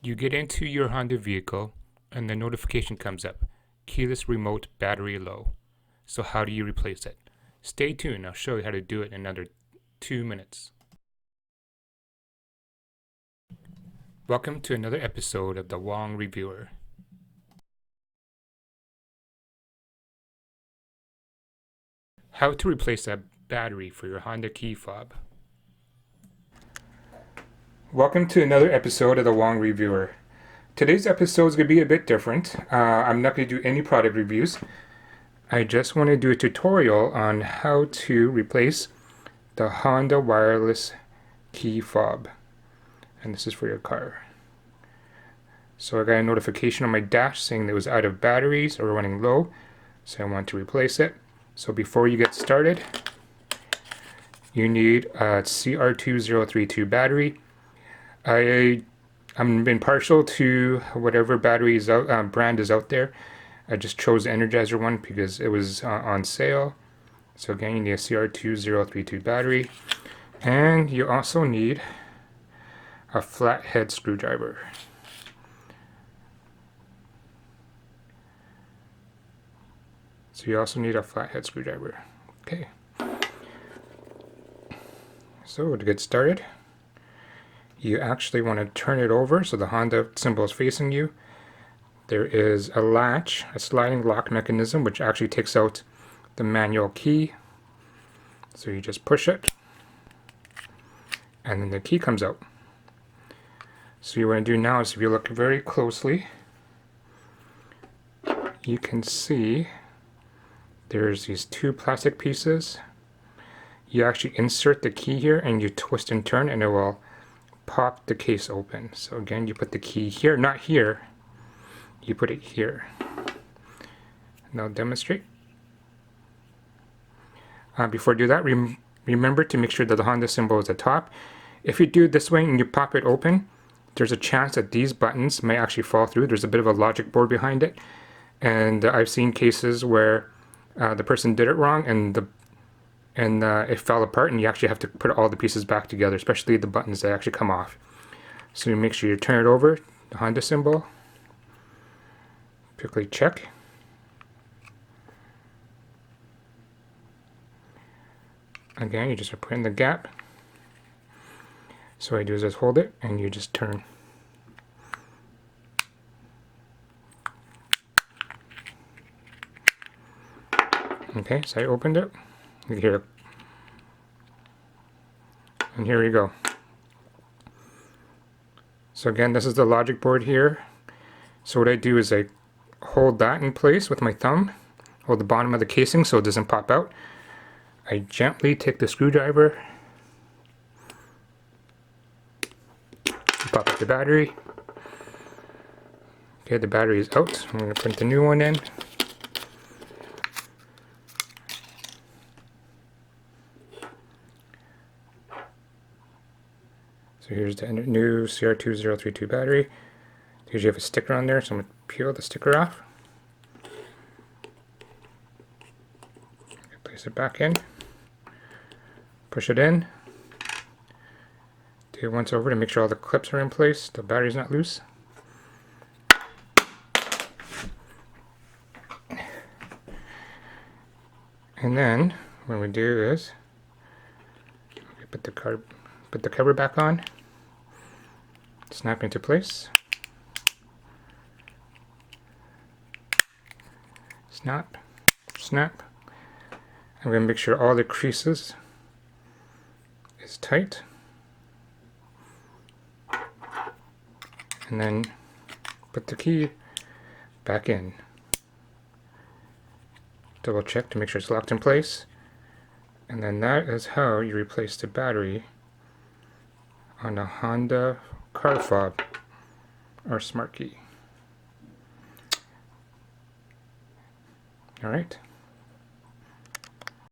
You get into your Honda vehicle and the notification comes up, keyless remote battery low. So how do you replace it? Stay tuned, I'll show you how to do it in another 2 minutes. Welcome to another episode of the Wong Reviewer. How to replace a battery for your Honda Key Fob. Welcome to another episode of the Wong Reviewer. Today's episode is going to be a bit different. I'm not going to do any product reviews. I just want to do a tutorial on how to replace the Honda wireless key fob. And this is for your car. So I got a notification on my dash saying that it was out of batteries or running low. So I want to replace it. So before you get started, you need a CR2032 battery. I'm impartial to whatever battery is out, brand is out there. I just chose the Energizer one because it was on sale. So again, you need a CR2032 battery, and you also need a flathead screwdriver. So you also need a flathead screwdriver. Okay. So to get started, you actually want to turn it over so the Honda symbol is facing you. There is a latch, a sliding lock mechanism, which actually takes out the manual key. So you just push it, and then the key comes out. So what you want to do now is, if you look very closely, you can see there's these two plastic pieces. You actually insert the key here and you twist and turn, and it will pop the case open. So again, you put the key here, not here, you put it here. And I'll demonstrate. Before you do that, remember to make sure that the Honda symbol is at the top. If you do it this way and you pop it open, there's a chance that these buttons may actually fall through. There's a bit of a logic board behind it, and I've seen cases where the person did it wrong and it fell apart, and you actually have to put all the pieces back together, especially the buttons that actually come off. So you make sure you turn it over, the Honda symbol, quickly check. Again, you just put in the gap. So what I do is just hold it and you just turn. Okay, so I opened it. Here. And here we go. So again, this is the logic board here. So what I do is I hold that in place with my thumb, hold the bottom of the casing so it doesn't pop out. I gently take the screwdriver, pop up the battery. Okay, the battery is out. I'm going to put the new one in. So here's the new CR2032 battery. Here's, you have a sticker on there, so I'm going to peel the sticker off. Place it back in. Push it in. Do it once over to make sure all the clips are in place, the battery's not loose. And then what we do is we put the cover back on, snap into place, snap, snap. I'm going to make sure all the creases is tight, and then put the key back in. Double check to make sure it's locked in place, and then that is how you replace the battery on a Honda car fob or smart key. Alright.